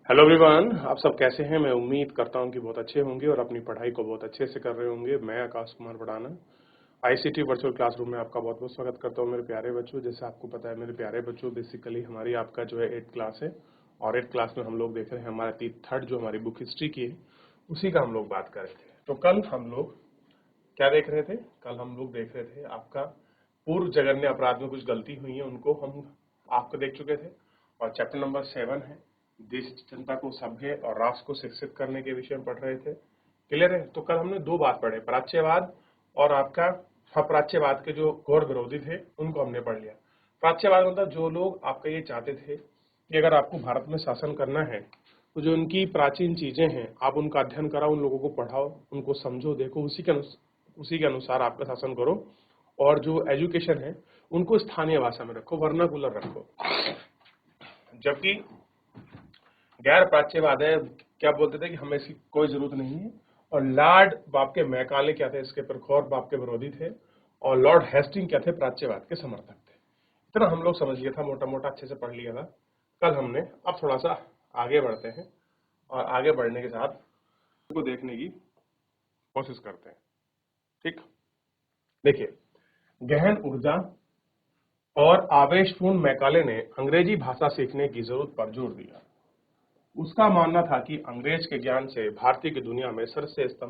Hello everyone, आप सब कैसे हैं। मैं उम्मीद करता हूं कि बहुत अच्छे होंगे और अपनी पढ़ाई को बहुत अच्छे से कर रहे होंगे। मैं आकाश कुमार पढ़ाना आईसीटी वर्चुअल क्लासरूम में आपका बहुत बहुत स्वागत करता हूं मेरे प्यारे बच्चों। जैसे आपको पता है मेरे प्यारे बच्चों, बेसिकली हमारी आपका जो है 8th क्लास है और 8th क्लास में हम लोग देख रहे हैं हमारा थर्ड जो हमारी बुक हिस्ट्री की है उसी का हम लोग बात कर रहे थे। तो कल हम लोग क्या देख रहे थे? कल हम लोग देख रहे थे आपका पूर्व जघन्य अपराध में कुछ गलती हुई है उनको हम आपको देख चुके थे। और चैप्टर नंबर 7 है देश जनता को सभ्य और राष्ट्र को शिक्षित करने के विषय में पढ़ रहे थे। क्लियर है? तो कल हमने दो बात पढ़े, प्राच्यवाद और आपका प्राच्यवाद के जो घोर विरोधी थे उनको हमने पढ़ लिया। प्राच्यवाद मतलब जो लोग आपका ये चाहते थे कि अगर आपको भारत में शासन करना है तो जो उनकी प्राचीन चीजें हैं आप उनका अध्ययन कराओ, उन लोगों को पढ़ाओ, उनको समझो, देखो, उसी के अनुसार आपका शासन करो। और जो एजुकेशन है उनको स्थानीय भाषा में रखो, वर्नाकुलर रखो। जबकि गैर प्राच्यवाद है क्या बोलते थे कि हमें इसकी कोई जरूरत नहीं है। और लॉर्ड बाप के मैकाले क्या थे, इसके प्रखर बाप के विरोधी थे। और लॉर्ड हेस्टिंग क्या थे, प्राच्यवाद के समर्थक थे। इतना हम लोग समझ लिया था, मोटा मोटा अच्छे से पढ़ लिया था कल हमने। अब थोड़ा सा आगे बढ़ते हैं और आगे बढ़ने के साथ को देखने की कोशिश करते हैं। ठीक, देखिए, गहन ऊर्जा और आवेशपूर्ण मैकाले ने अंग्रेजी भाषा सीखने की जरूरत पर जोर दिया। उसका मानना था कि अंग्रेज के ज्ञान से भारतीय की दुनिया में सर्वश्रेष्ठ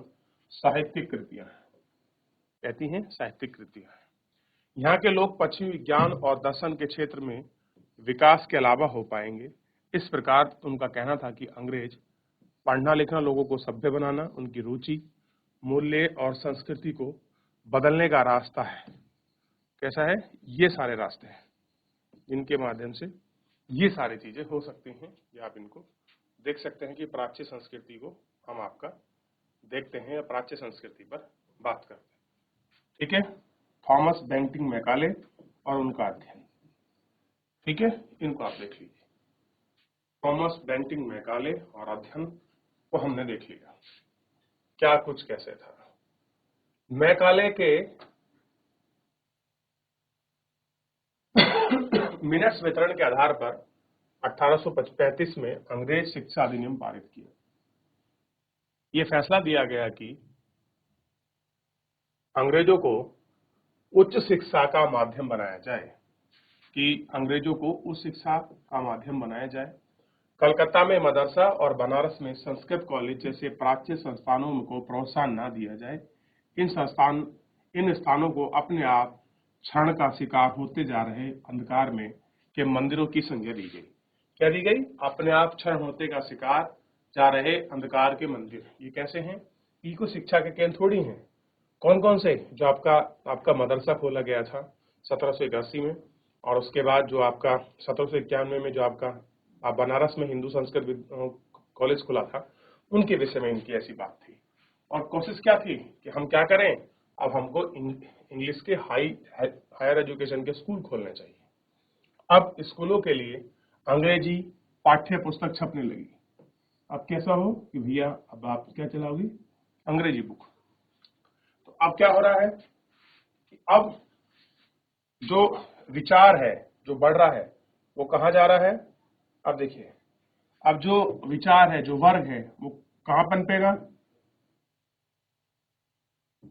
साहित्यिक कृतियां हैं, कहती हैं साहित्यिक कृतियां हैं। यहाँ के लोग पश्चिमी विज्ञान और दर्शन के क्षेत्र में विकास के अलावा हो पाएंगे। इस प्रकार उनका कहना था कि अंग्रेज पढ़ना लिखना लोगों को सभ्य बनाना, उनकी रुचि, मूल्य और संस्कृति को बदलने का रास्ता है। कैसा है? ये सारे रास्ते हैं जिनके माध्यम से ये सारी चीजें हो सकती हैं। ये आप इनको देख सकते हैं कि प्राच्य संस्कृति को हम आपका देखते हैं या प्राच्य संस्कृति पर बात करते हैं। ठीक है, थॉमस बेंटिंग मैकाले और उनका अध्ययन। ठीक है, इनको आप देख लीजिए। थॉमस बेंटिंग मैकाले और अध्ययन को हमने देख लिया, क्या कुछ कैसे था। मैकाले के मिनट्स वितरण के आधार पर 1835 में अंग्रेज शिक्षा अधिनियम पारित किया। यह फैसला दिया गया कि अंग्रेजों को उच्च शिक्षा का माध्यम बनाया जाए, कलकत्ता में मदरसा और बनारस में संस्कृत कॉलेज जैसे प्राच्य संस्थानों को प्रोत्साहन न दिया जाए। इन स्थानों को अपने आप क्षरण का शिकार होते जा रहे अंधकार में के मंदिरों की संज्ञा दी गई। क्या दी गई? अपने आप क्षरण होते का शिकार जा रहे अंधकार के मंदिर। ये कैसे हैं? ये को शिक्षा के केंद्र थोड़ी हैं। कौन कौन से? जो आपका मदरसा खोला गया था 1781 में, और उसके बाद जो आपका 1791 में जो आपका बनारस में हिंदू संस्कृत कॉलेज खुला था, उनके विषय में इनकी ऐसी बात थी। और कोशिश क्या थी कि हम क्या करें, अब हमको इंग्लिश के हायर एजुकेशन के स्कूल खोलने चाहिए। अब स्कूलों के लिए अंग्रेजी पाठ्य पुस्तक छपने लगी। अब कैसा हो कि भैया अब आप क्या चलाओगी? अंग्रेजी बुक। तो अब क्या हो रहा है कि अब जो विचार है जो बढ़ रहा है वो कहाँ जा रहा है? अब देखिए, अब जो विचार है, जो वर्ग है, वो कहाँ पनपेगा?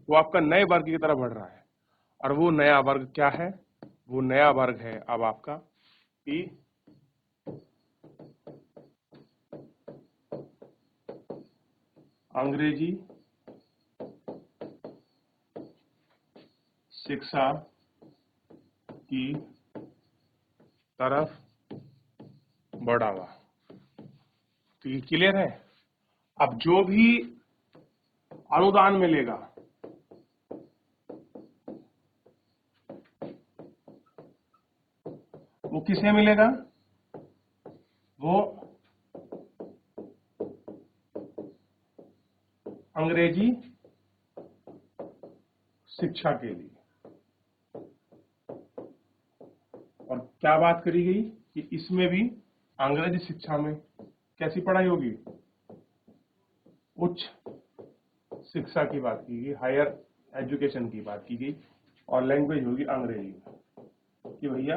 वो आपका नए वर्ग की तरफ बढ़ रहा है। और वो नया वर्ग क्या है? वो नया वर्ग है अब आपका कि अंग्रेजी शिक्षा की तरफ बढ़ावा। तो ये क्लियर है। अब जो भी अनुदान मिलेगा वो किसे मिलेगा? वो अंग्रेजी शिक्षा के लिए। और क्या बात करी गई कि इसमें भी अंग्रेजी शिक्षा में कैसी पढ़ाई होगी? उच्च शिक्षा की बात की गई, हायर एजुकेशन की बात की गई। और लैंग्वेज होगी अंग्रेजी कि भैया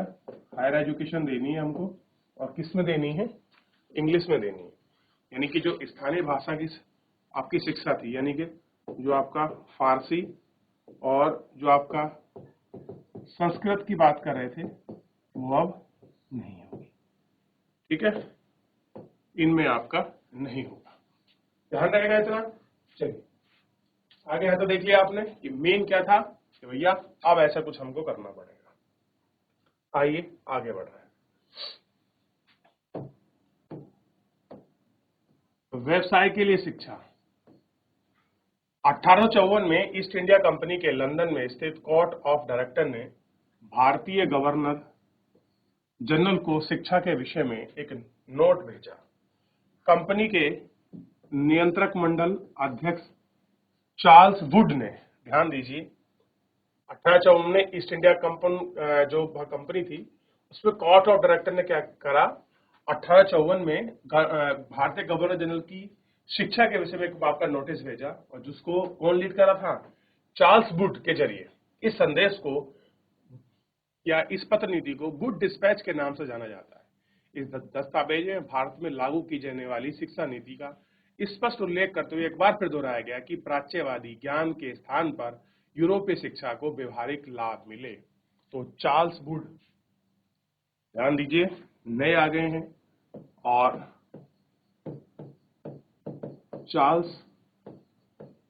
हायर एजुकेशन देनी है हमको, और किस में देनी है? इंग्लिश में देनी है। यानी कि जो स्थानीय भाषा की आपकी शिक्षा थी, यानी कि जो आपका फारसी और जो आपका संस्कृत की बात कर रहे थे, वो अब नहीं होगी। ठीक है, इनमें आपका नहीं होगा, ध्यान रहेगा इतना। चलिए आगे है तो देख लिया आपने कि मेन क्या था कि भैया अब ऐसा कुछ हमको करना पड़ेगा। आइए आगे बढ़ रहे हैं। व्यवसाय के लिए शिक्षा। 1854 में ईस्ट इंडिया कंपनी के लंदन में स्थित कोर्ट ऑफ डायरेक्टर ने भारतीय गवर्नर जनरल को शिक्षा के विषय में एक नोट भेजा। कंपनी के नियंत्रक मंडल अध्यक्ष चार्ल्स वुड ने, ध्यान दीजिए, 1854 में ईस्ट इंडिया जो कंपनी थी उसमें कोर्ट ऑफ डायरेक्टर ने क्या करा, 1854 में भारतीय गवर्नर जनरल की शिक्षा के विषय में एक आपका नोटिस भेजा, और जिसको कौन लीड कर रहा था, चार्ल्स वुड के जरिए। इस संदेश को या इस पत्र नीति को वुड डिस्पैच के नाम से जाना जाता है। इस दस्तावेज में भारत में लागू की जाने वाली शिक्षा नीति का स्पष्ट उल्लेख करते हुए एक बार फिर दोहराया गया कि प्राच्यवादी ज्ञान के स्थान पर यूरोपीय शिक्षा को व्यवहारिक लाभ मिले। तो चार्ल्स वुड, ध्यान दीजिए, नए आ गए हैं, और चार्ल्स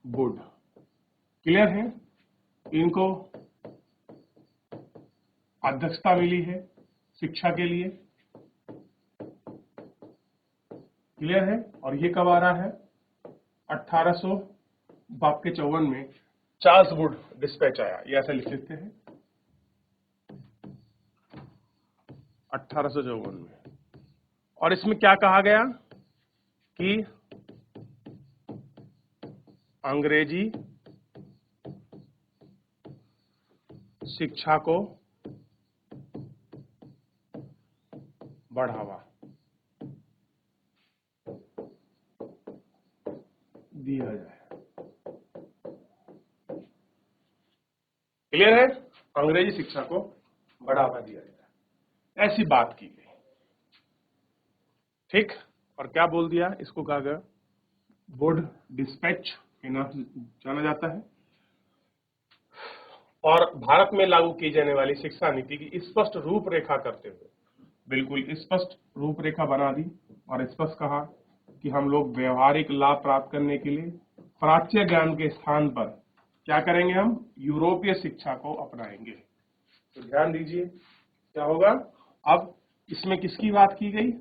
वुड क्लियर है, इनको अध्यक्षता मिली है शिक्षा के लिए, क्लियर है। और ये कब आ रहा है, 1854 में चार्ल्स वुड डिस्पैच आया, ये ऐसा लिख लेते हैं 1854 में। और इसमें क्या कहा गया कि अंग्रेजी शिक्षा को बढ़ावा दिया जाए। क्लियर है, अंग्रेजी शिक्षा को बढ़ावा दिया जाए, ऐसी बात की गई। ठीक, और क्या बोल दिया, इसको कहा गया वुड डिस्पैच के नाम से जाना जाता है। और भारत में लागू की जाने वाली शिक्षा नीति की स्पष्ट रूपरेखा करते हुए बिल्कुल स्पष्ट रूपरेखा बना दी, और स्पष्ट कहा कि हम लोग व्यवहारिक लाभ प्राप्त करने के लिए प्राच्य ज्ञान के स्थान पर क्या करेंगे, हम यूरोपीय शिक्षा को अपनाएंगे। तो ध्यान दीजिए क्या होगा, अब इसमें किसकी बात की गई,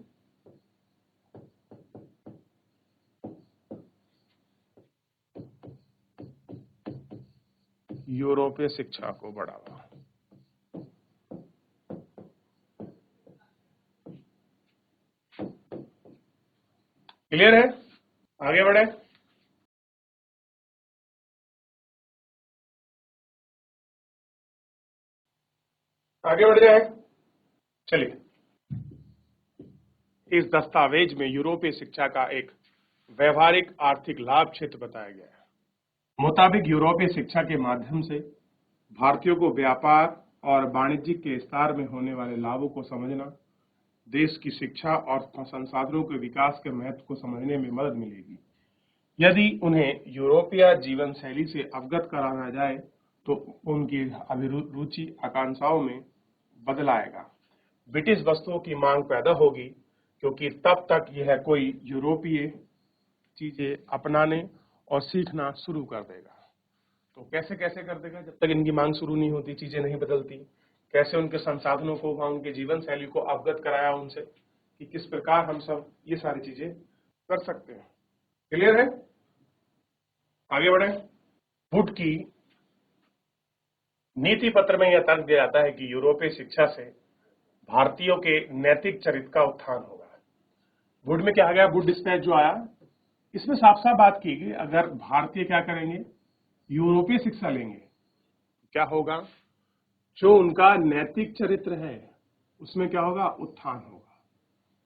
यूरोपीय शिक्षा को बढ़ावा। क्लियर है, आगे बढ़े। आगे बढ़ जाए, चलिए। इस दस्तावेज में यूरोपीय शिक्षा का एक व्यवहारिक आर्थिक लाभ क्षेत्र बताया गया है। मुताबिक यूरोपीय शिक्षा के माध्यम से भारतीयों को व्यापार और वाणिज्य के विस्तार में होने वाले लाभों को समझना, देश की शिक्षा और संसाधनों के विकास के महत्व को समझने में मदद मिलेगी। यदि उन्हें यूरोपीय जीवन शैली से अवगत कराना जाए तो उनकी अभिरुचि आकांक्षाओं में बदल आएगा। ब्रिटिश वस्तुओं की मांग पैदा होगी, क्योंकि तब तक यह कोई यूरोपीय चीजें अपनाने और सीखना शुरू कर देगा। तो कैसे कैसे कर देगा, जब तक इनकी मांग शुरू नहीं होती, चीजें नहीं बदलती। कैसे उनके संसाधनों को, उनके जीवन शैली को अवगत कराया उनसे कि किस प्रकार हम सब ये सारी चीजें कर सकते हैं। क्लियर है, आगे बढ़े। वुड की नीति पत्र में यह तर्क दिया जाता है कि यूरोपीय शिक्षा से भारतीयों के नैतिक चरित्र का उत्थान होगा। वुड में क्या गया, वुड डिस्पैच जो आया, इसमें साफ साफ बात की गई, अगर भारतीय क्या करेंगे, यूरोपीय शिक्षा लेंगे, क्या होगा, जो उनका नैतिक चरित्र है उसमें क्या होगा, उत्थान होगा।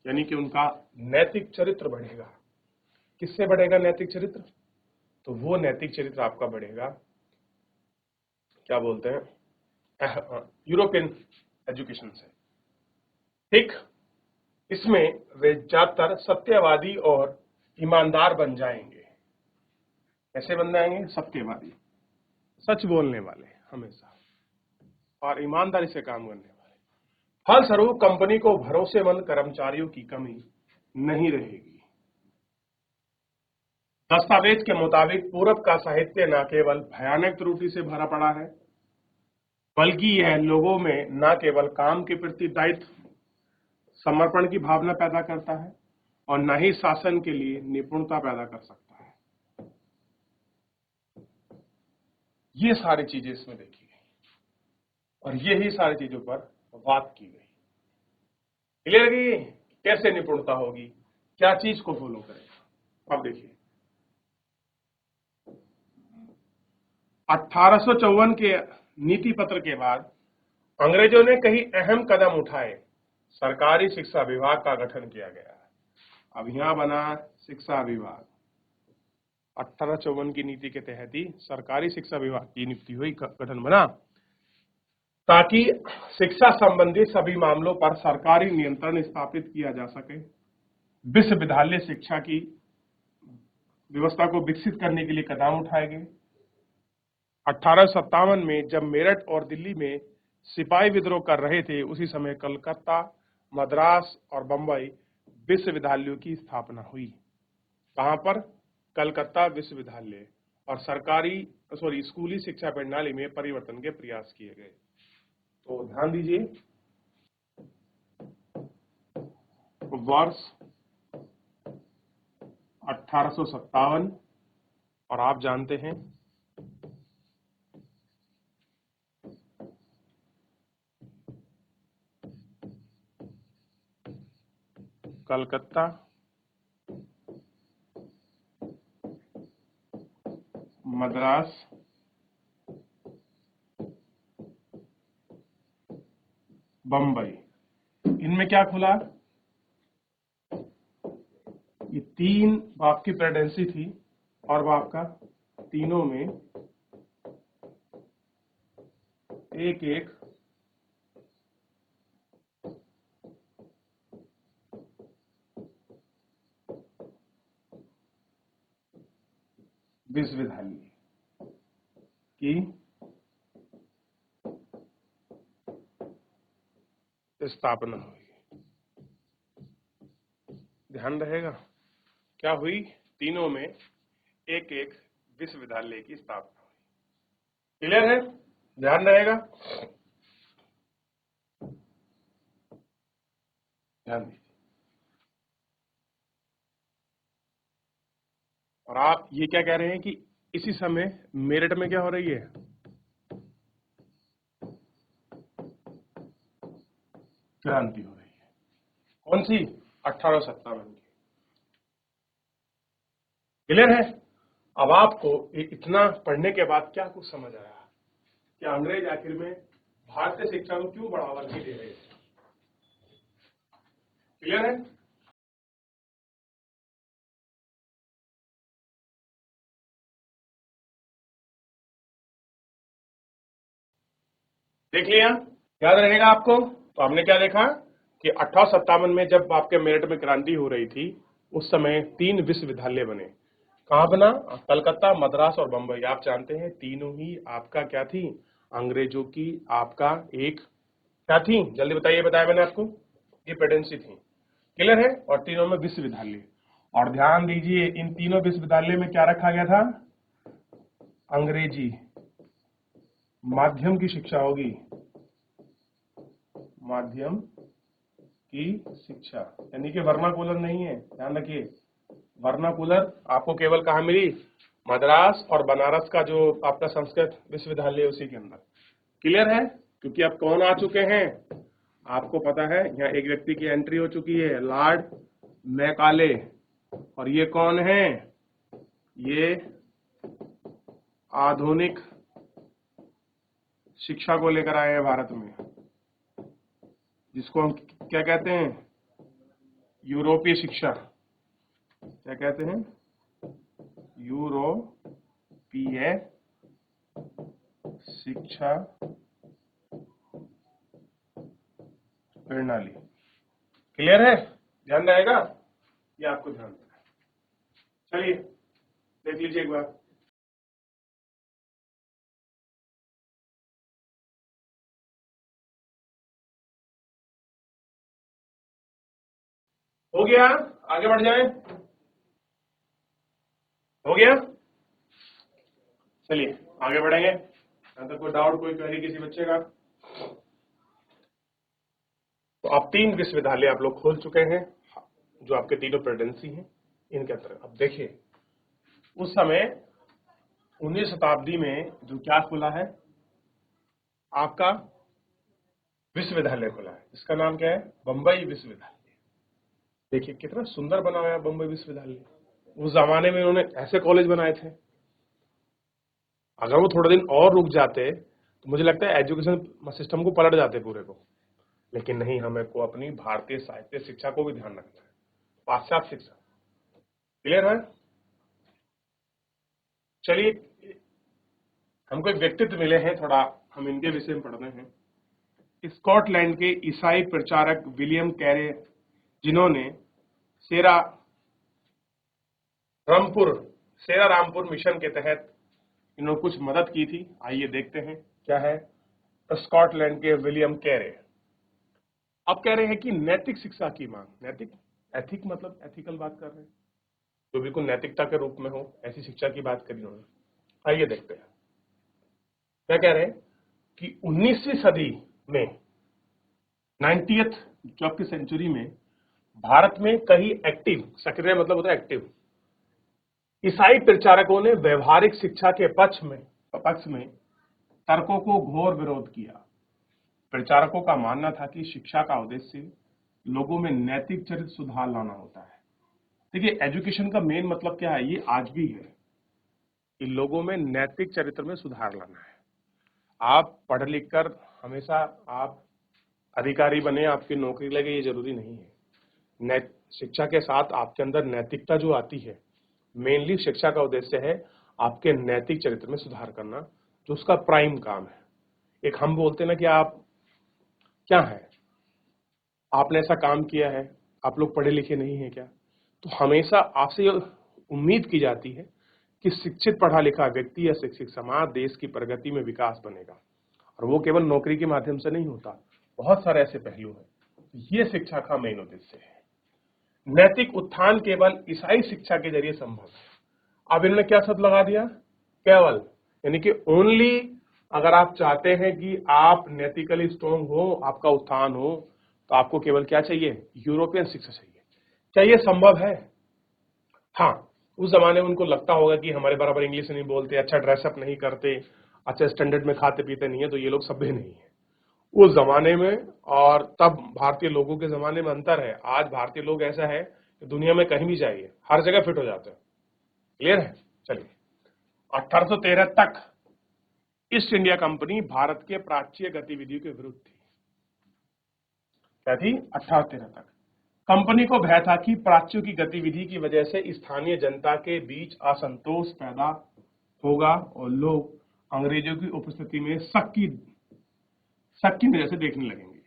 यानी कि उनका नैतिक चरित्र बढ़ेगा। किससे बढ़ेगा नैतिक चरित्र, तो वो नैतिक चरित्र आपका बढ़ेगा, क्या बोलते हैं, यूरोपियन एजुकेशन से। ठीक, इसमें वे ज्यादातर सत्यवादी और ईमानदार बन जाएंगे। कैसे बन जाएंगे? सत्यवादी, सच बोलने वाले हमेशा, और ईमानदारी से काम करने वाले। फलस्वरूप कंपनी को भरोसेमंद कर्मचारियों की कमी नहीं रहेगी। दस्तावेज के मुताबिक पूरब का साहित्य न केवल भयानक त्रुटि से भरा पड़ा है, बल्कि यह लोगों में न केवल काम के प्रति दायित्व, समर्पण की भावना पैदा करता है और न ही शासन के लिए निपुणता पैदा कर सकता है। ये सारी चीजें इसमें देखी गई और यही सारी चीजों पर बात की गई। क्लियर है? कैसे निपुणता होगी, क्या चीज को फॉलो करेगा। अब देखिए 1854 के नीति पत्र के बाद अंग्रेजों ने कई अहम कदम उठाए। सरकारी शिक्षा विभाग का गठन किया गया। अब यहां बना शिक्षा विभाग। 1854 की नीति के तहत ही सरकारी शिक्षा विभाग की नियुक्ति हुई, गठन बना, ताकि शिक्षा संबंधी सभी मामलों पर सरकारी नियंत्रण स्थापित किया जा सके। विश्वविद्यालय शिक्षा की व्यवस्था को विकसित करने के लिए कदम उठाए गए। 1857 में जब मेरठ और दिल्ली में सिपाही विद्रोह कर रहे थे, उसी समय कलकत्ता, मद्रास और बंबई विश्वविद्यालयों की स्थापना हुई। कहां पर? कलकत्ता विश्वविद्यालय। और स्कूली शिक्षा प्रणाली में परिवर्तन के प्रयास किए गए। तो ध्यान दीजिए, वर्ष 1857, और आप जानते हैं कलकत्ता, मद्रास, बंबई, इनमें क्या खुला? ये तीन बाप की प्रेसिडेंसी थी और बाप का तीनों में एक एक विश्वविद्यालय की स्थापना हुई। ध्यान रहेगा, क्या हुई? तीनों में एक एक विश्वविद्यालय की स्थापना हुई। क्लियर है? ध्यान रहेगा, ध्यान दीजिए। और आप ये क्या कह रहे हैं कि इसी समय मेरठ में क्या हो रही है? क्रांति हो रही है। कौन सी? 1857 की। क्लियर है? अब आपको इतना पढ़ने के बाद क्या कुछ समझ आया कि अंग्रेज आखिर में भारतीय शिक्षा को क्यों बढ़ावा नहीं दे रहे थे? क्लियर है? देख लिया? याद रहेगा आपको? तो हमने क्या देखा कि 1857 में जब आपके मेरठ में क्रांति हो रही थी, उस समय 3 विश्वविद्यालय बने। कहां बना? कलकत्ता, मद्रास और बंबई। आप जानते हैं तीनों ही आपका क्या थी? अंग्रेजों की आपका एक क्या थी? जल्दी बताइए, बताया मैंने आपको, ये प्रेसिडेंसी थी। क्लियर है? और तीनों में विश्वविद्यालय। और ध्यान दीजिए, इन तीनों विश्वविद्यालय में क्या रखा गया था? अंग्रेजी माध्यम की शिक्षा होगी, माध्यम की शिक्षा, यानी कि वर्नाकुलर नहीं है। ध्यान रखिए, वर्नाकुलर आपको केवल कहाँ मिली? मद्रास और बनारस का जो आपका संस्कृत विश्वविद्यालय है, उसी के अंदर। क्लियर है? क्योंकि अब कौन आ चुके हैं आपको पता है। यहाँ एक व्यक्ति की एंट्री हो चुकी है, लॉर्ड मैकाले। और ये कौन है? ये आधुनिक शिक्षा को लेकर आए हैं भारत में, जिसको हम क्या कहते हैं? यूरोपीय शिक्षा। क्या कहते हैं? यूरोपीय शिक्षा प्रणाली। क्लियर है? ध्यान रहेगा, ये आपको ध्यान रखना है। चलिए देख लीजिए एक बार। हो गया, आगे बढ़ जाए। हो गया, चलिए आगे बढ़ेंगे। यहाँ तक कोई डाउट, कोई क्वेरी किसी बच्चे का? तो आप 3 विश्वविद्यालय आप लोग खोल चुके हैं जो आपके तीनों प्रेसिडेंसी हैं इनके अंतर्गत। अब देखिए उस समय 19वीं शताब्दी में जो क्या खुला है आपका विश्वविद्यालय खुला है, इसका नाम क्या है? बम्बई विश्वविद्यालय। देखिए कितना सुंदर बना हुआ है बम्बई विश्वविद्यालय। उस जमाने में उन्होंने ऐसे कॉलेज बनाए थे। अगर वो थोड़े दिन और रुक जाते तो मुझे लगता है एजुकेशन सिस्टम को पलट जाते पूरे को। लेकिन नहीं, हमें को अपनी भारतीय साहित्य शिक्षा को भी ध्यान रखना है, पाश्चात्य शिक्षा। क्लियर है? चलिए हमको एक व्यक्तित्व मिले हैं, थोड़ा हम इनके विषय में पढ़ते हैं। स्कॉटलैंड के ईसाई प्रचारक विलियम कैरे, जिन्होंने सेरा रामपुर मिशन के तहत इन्होंने कुछ मदद की थी। आइए देखते हैं क्या है। स्कॉटलैंड के विलियम कैरे अब कह रहे हैं कि नैतिक शिक्षा की मांग। नैतिक, एथिक मतलब एथिकल बात कर रहे हैं, जो बिल्कुल नैतिकता के रूप में हो, ऐसी शिक्षा की बात करी उन्होंने। आइए देखते हैं क्या कह रहे हैं कि 19वीं सदी में 90th जो की सेंचुरी में भारत में कई एक्टिव, सक्रिय मतलब होता है एक्टिव, ईसाई प्रचारकों ने व्यवहारिक शिक्षा के पक्ष में तर्कों को घोर विरोध किया। प्रचारकों का मानना था कि शिक्षा का उद्देश्य लोगों में नैतिक चरित्र सुधार लाना होता है। देखिए एजुकेशन का मेन मतलब क्या है, ये आज भी है कि लोगों में नैतिक चरित्र में सुधार लाना है। आप पढ़ लिख कर हमेशा आप अधिकारी बने, आपकी नौकरी लगे, ये जरूरी नहीं है। शिक्षा के साथ आपके अंदर नैतिकता जो आती है, मेनली शिक्षा का उद्देश्य है आपके नैतिक चरित्र में सुधार करना, जो उसका प्राइम काम है। एक हम बोलते हैं ना कि आप क्या है, आपने ऐसा काम किया है, आप लोग पढ़े लिखे नहीं है क्या? तो हमेशा आपसे ये उम्मीद की जाती है कि शिक्षित पढ़ा लिखा व्यक्ति या शिक्षित समाज देश की प्रगति में विकास बनेगा, और वो केवल नौकरी के माध्यम से नहीं होता, बहुत सारे ऐसे पहलू हैं। ये शिक्षा का मेन उद्देश्य है। नैतिक उत्थान केवल ईसाई शिक्षा के जरिए संभव है। अब इन्होंने क्या शब्द लगा दिया? केवल, यानी कि ओनली। अगर आप चाहते हैं कि आप नैतिकली स्ट्रॉन्ग हो, आपका उत्थान हो, तो आपको केवल क्या चाहिए? यूरोपियन शिक्षा चाहिए। क्या ये संभव है? हाँ, उस जमाने में उनको लगता होगा कि हमारे बराबर इंग्लिश नहीं बोलते, अच्छा ड्रेसअप नहीं करते, अच्छा स्टैंडर्ड में खाते पीते नहीं है, तो ये लोग सभ्य नहीं है उस जमाने में। और तब भारतीय लोगों के जमाने में अंतर है। आज भारतीय लोग ऐसा है कि दुनिया में कहीं भी जाइए हर जगह फिट हो जाते हैं। क्लियर है? चलिए 1813 तक ईस्ट इंडिया कंपनी भारत के प्राच्य गतिविधियों के विरुद्ध थी। क्या थी? 1813 तक कंपनी को भय था कि प्राच्यों की गतिविधि की वजह से स्थानीय जनता के बीच असंतोष पैदा होगा और लोग अंग्रेजों की उपस्थिति में शक की नजर से देखने लगेंगे।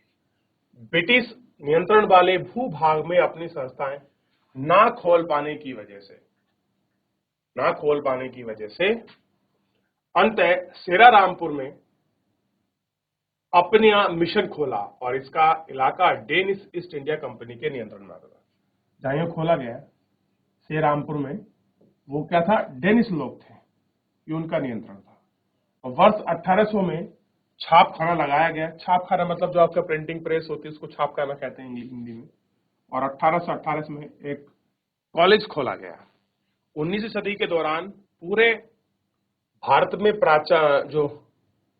ब्रिटिश नियंत्रण वाले भूभाग में अपनी संस्थाएं ना खोल पाने की वजह से अंततः सेरा रामपुर में अपने मिशन खोला और इसका इलाका डेनिश ईस्ट इंडिया कंपनी के नियंत्रण में आ गया। जहां खोला गया सेरा रामपुर में, वो क्या था? डेनिश लोग थे, ये उनका नियंत्रण था। और वर्ष 1800 में छाप खाना लगाया गया। छाप खाना मतलब जो आपका प्रिंटिंग प्रेस होती है उसको छाप खाना कहते हैं हिंदी में। और 1818 में एक कॉलेज खोला गया। 19वीं सदी के दौरान पूरे भारत में जो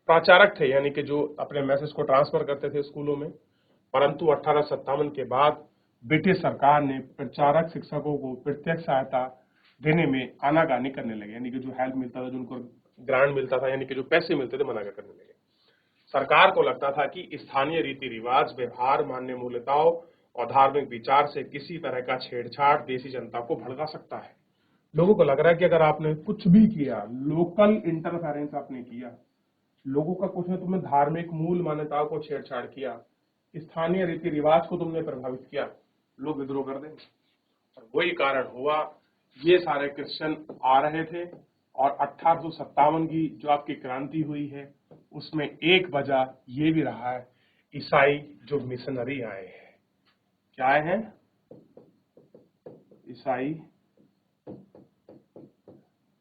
प्राचारक थे, यानी कि जो अपने मैसेज को ट्रांसफर करते थे स्कूलों में, परंतु 1857 के बाद ब्रिटिश सरकार ने प्रचारक शिक्षकों को प्रत्यक्ष सहायता देने में आनाकानी करने लगे, यानी कि जो हेल्प मिलता था, जो उनको ग्रांट मिलता था, यानी कि जो पैसे मिलते थे, मना करने लगे। सरकार को लगता था कि स्थानीय रीति रिवाज, व्यवहार, मान्य मूल्यताओं और धार्मिक विचार से किसी तरह का छेड़छाड़ देशी जनता को भड़का सकता है। लोगों को लग रहा है कि अगर आपने कुछ भी किया, लोकल इंटरफेरेंस आपने किया, लोगों का कुछ ने तुमने धार्मिक मूल मान्यताओं को छेड़छाड़ किया, स्थानीय रीति रिवाज को तुमने प्रभावित किया, लोग विद्रोह कर देंगे। और वही कारण हुआ ये सारे क्रिश्चियन आ रहे थे और 1857 की जो आपकी क्रांति हुई है उसमें एक वजह ये भी रहा है ईसाई जो मिशनरी आए हैं। क्या आए हैं? ईसाई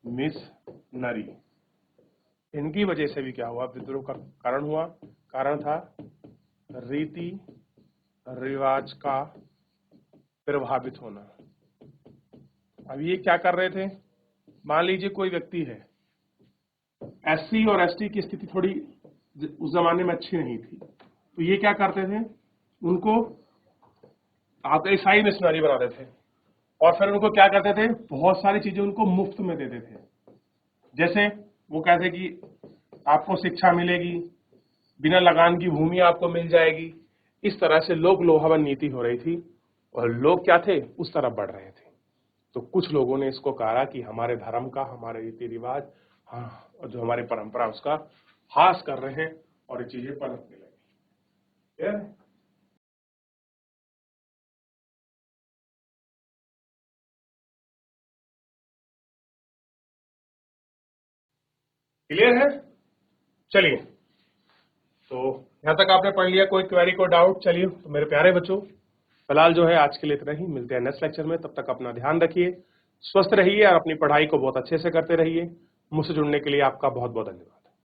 मिशनरी। इनकी वजह से भी क्या हुआ? विद्रोह का कारण हुआ। कारण था रीति रिवाज का प्रभावित होना। अब ये क्या कर रहे थे? मान लीजिए कोई व्यक्ति है, एससी और एसटी की स्थिति थोड़ी उस जमाने में अच्छी नहीं थी, तो ये क्या करते थे? उनको आप ईसाई मिशनरी बनाते थे और फिर उनको क्या करते थे? बहुत सारी चीजें उनको मुफ्त में देते थे। जैसे वो कहते कि आपको शिक्षा मिलेगी, बिना लगान की भूमि आपको मिल जाएगी। इस तरह से लोग लोहावन नीति हो रही थी और लोग क्या थे? उस तरफ बढ़ रहे थे। तो कुछ लोगों ने इसको कहा कि हमारे धर्म का, हमारे रीति रिवाज, हाँ, और जो हमारी परंपरा उसका हास कर रहे हैं और ये चीजें पनपने लगी। क्लियर है? चलिए, तो यहां तक आपने पढ़ लिया। कोई क्वेरी, कोई डाउट? चलिए, तो मेरे प्यारे बच्चों, फिलहाल जो है आज के लिए इतना ही। मिलते हैं नेक्स्ट लेक्चर में। तब तक अपना ध्यान रखिए, स्वस्थ रहिए और अपनी पढ़ाई को बहुत अच्छे से करते रहिए। मुझसे जुड़ने के लिए आपका बहुत बहुत धन्यवाद।